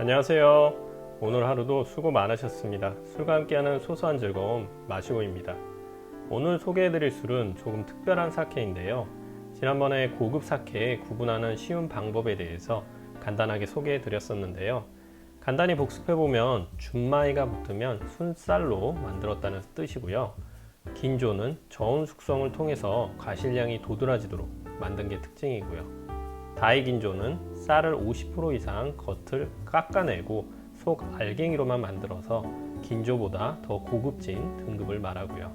안녕하세요. 오늘 하루도 수고 많으셨습니다. 술과 함께하는 소소한 즐거움 마시고입니다. 오늘 소개해드릴 술은 조금 특별한 사케인데요. 지난번에 고급 사케에 구분하는 쉬운 방법에 대해서 간단하게 소개해드렸었는데요. 간단히 복습해보면 준마이가 붙으면 순쌀로 만들었다는 뜻이고요. 긴조는 저온 숙성을 통해서 과실량이 도드라지도록 만든 게 특징이고요. 다이긴조는 쌀을 50% 이상 겉을 깎아내고 속 알갱이로만 만들어서 긴조보다 더 고급진 등급을 말하고요.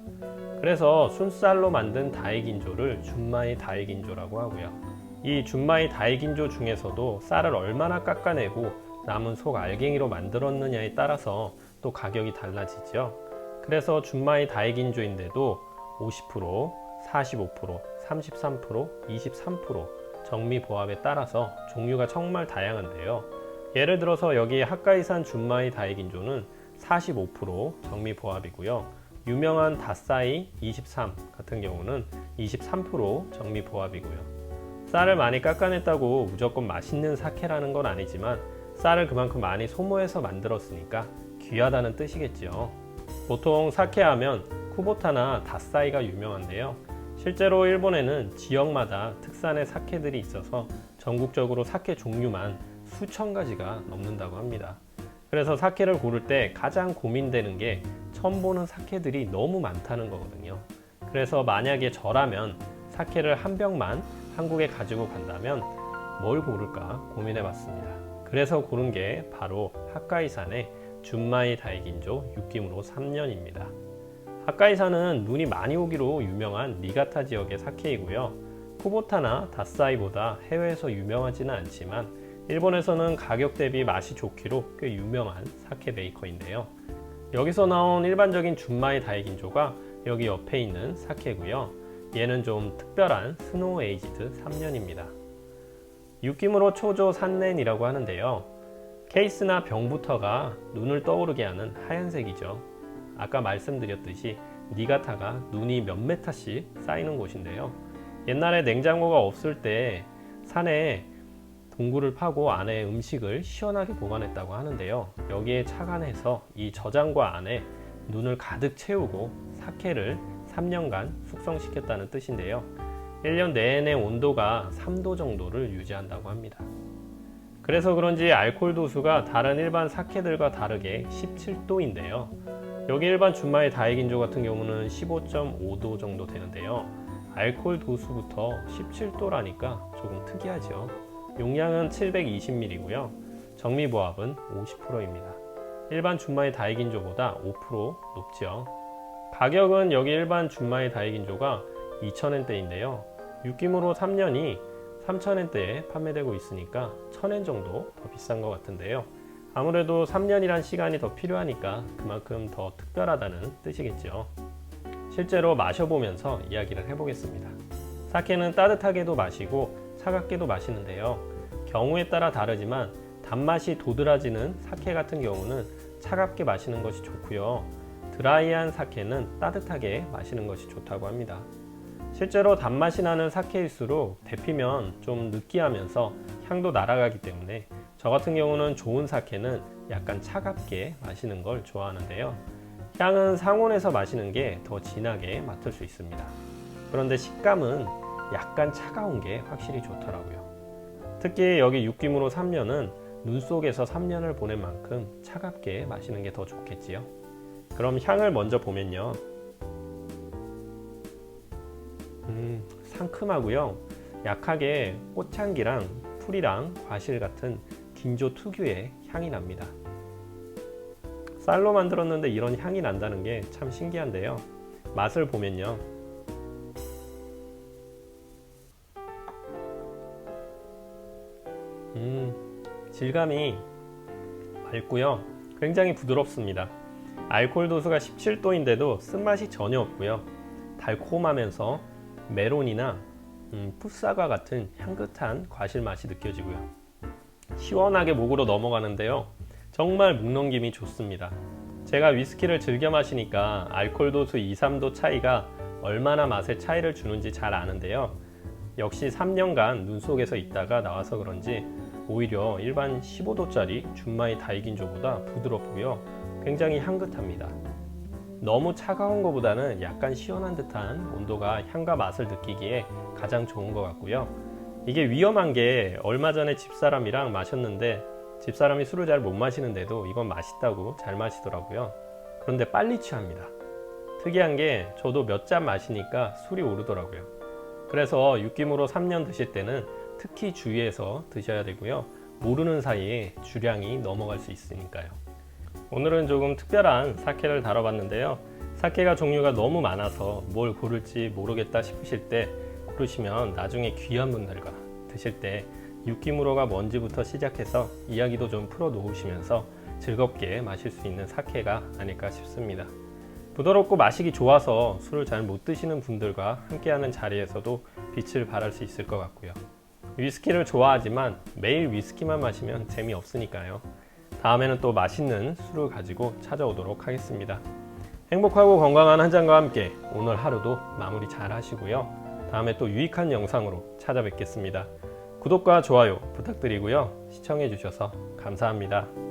그래서 순쌀로 만든 다이긴조를 준마이 다이긴조라고 하고요. 이 준마이 다이긴조 중에서도 쌀을 얼마나 깎아내고 남은 속 알갱이로 만들었느냐에 따라서 또 가격이 달라지죠. 그래서 준마이 다이긴조인데도 50%, 45%, 33%, 23% 정미보합에 따라서 종류가 정말 다양한데요. 예를 들어서 여기 핫가이산 준마이 다이긴조는 45% 정미보합이고요. 유명한 다싸이 23 같은 경우는 23% 정미보합이고요. 쌀을 많이 깎아냈다고 무조건 맛있는 사케라는 건 아니지만 쌀을 그만큼 많이 소모해서 만들었으니까 귀하다는 뜻이겠죠. 보통 사케 하면 쿠보타나 다싸이가 유명한데요. 실제로 일본에는 지역마다 특산의 사케들이 있어서 전국적으로 사케 종류만 수천 가지가 넘는다고 합니다. 그래서 사케를 고를 때 가장 고민되는 게 처음 보는 사케들이 너무 많다는 거거든요. 그래서 만약에 저라면 사케를 한 병만 한국에 가지고 간다면 뭘 고를까 고민해 봤습니다. 그래서 고른 게 바로 핫가이산의 준마이 다이긴조 6김으로 3년입니다. 핫가이산은 눈이 많이 오기로 유명한 니가타 지역의 사케이고요. 쿠보타나 다싸이보다 해외에서 유명하지는 않지만 일본에서는 가격 대비 맛이 좋기로 꽤 유명한 사케 메이커인데요. 여기서 나온 일반적인 준마이 다이긴조가 여기 옆에 있는 사케고요. 얘는 좀 특별한 스노우 에이지드 3년입니다. 6김으로 초조 산넨이라고 하는데요. 케이스나 병부터가 눈을 떠오르게 하는 하얀색이죠. 아까 말씀드렸듯이 니가타가 눈이 몇 메타씩 쌓이는 곳인데요. 옛날에 냉장고가 없을 때 산에 동굴을 파고 안에 음식을 시원하게 보관했다고 하는데요. 여기에 착안해서 이 저장고 안에 눈을 가득 채우고 사케를 3년간 숙성시켰다는 뜻인데요. 1년 내내 온도가 3도 정도를 유지한다고 합니다. 그래서 그런지 알코올 도수가 다른 일반 사케들과 다르게 17도인데요. 여기 일반 준마이 다이긴조 같은 경우는 15.5도 정도 되는데요. 알코올 도수부터 17도라니까 조금 특이하죠. 용량은 720ml고요. 정미보합은 50%입니다. 일반 준마이 다이긴조보다 5% 높죠. 가격은 여기 일반 준마이 다이긴조가 2,000엔대인데요. 6김으로 3년이 3,000엔대에 판매되고 있으니까 1,000엔 정도 더 비싼 것 같은데요. 아무래도 3년이란 시간이 더 필요하니까 그만큼 더 특별하다는 뜻이겠죠. 실제로 마셔보면서 이야기를 해보겠습니다. 사케는 따뜻하게도 마시고 차갑게도 마시는데요. 경우에 따라 다르지만 단맛이 도드라지는 사케 같은 경우는 차갑게 마시는 것이 좋고요. 드라이한 사케는 따뜻하게 마시는 것이 좋다고 합니다. 실제로 단맛이 나는 사케일수록 데피면 좀 느끼하면서 향도 날아가기 때문에 저 같은 경우는 좋은 사케는 약간 차갑게 마시는 걸 좋아하는데요. 향은 상온에서 마시는 게 더 진하게 맡을 수 있습니다. 그런데 식감은 약간 차가운 게 확실히 좋더라고요. 특히 여기 6김으로 3년은 눈 속에서 3년을 보낸 만큼 차갑게 마시는 게 더 좋겠지요. 그럼 향을 먼저 보면요. 상큼하고요. 약하게 꽃향기랑 풀이랑 과실 같은 긴조 특유의 향이 납니다. 쌀로 만들었는데 이런 향이 난다는 게 참 신기한데요. 맛을 보면요. 질감이 맑고요. 굉장히 부드럽습니다. 알코올 도수가 17도인데도 쓴맛이 전혀 없고요. 달콤하면서 메론이나 풋사과 같은 향긋한 과실 맛이 느껴지고요. 시원하게 목으로 넘어가는데요. 정말 목 넘김이 좋습니다. 제가 위스키를 즐겨 마시니까 알코올 도수 2, 3도 차이가 얼마나 맛에 차이를 주는지 잘 아는데요. 역시 3년간 눈 속에서 있다가 나와서 그런지 오히려 일반 15도짜리 준마이 다이긴조보다 부드럽고요. 굉장히 향긋합니다. 너무 차가운 것보다는 약간 시원한 듯한 온도가 향과 맛을 느끼기에 가장 좋은 것 같고요. 이게 위험한 게 얼마 전에 집사람이랑 마셨는데 집사람이 술을 잘 못 마시는데도 이건 맛있다고 잘 마시더라고요. 그런데 빨리 취합니다. 특이한 게 저도 몇 잔 마시니까 술이 오르더라고요. 그래서 육김으로 3년 드실 때는 특히 주의해서 드셔야 되고요. 모르는 사이에 주량이 넘어갈 수 있으니까요. 오늘은 조금 특별한 사케를 다뤄봤는데요. 사케가 종류가 너무 많아서 뭘 고를지 모르겠다 싶으실 때 고르시면 나중에 귀한 분들과 드실 때 육기무로가 뭔지부터 시작해서 이야기도 좀 풀어 놓으시면서 즐겁게 마실 수 있는 사케가 아닐까 싶습니다. 부드럽고 마시기 좋아서 술을 잘 못 드시는 분들과 함께하는 자리에서도 빛을 발할 수 있을 것 같고요. 위스키를 좋아하지만 매일 위스키만 마시면 재미없으니까요. 다음에는 또 맛있는 술을 가지고 찾아오도록 하겠습니다. 행복하고 건강한 한 잔과 함께 오늘 하루도 마무리 잘 하시고요. 다음에 또 유익한 영상으로 찾아뵙겠습니다. 구독과 좋아요 부탁드리고요. 시청해 주셔서 감사합니다.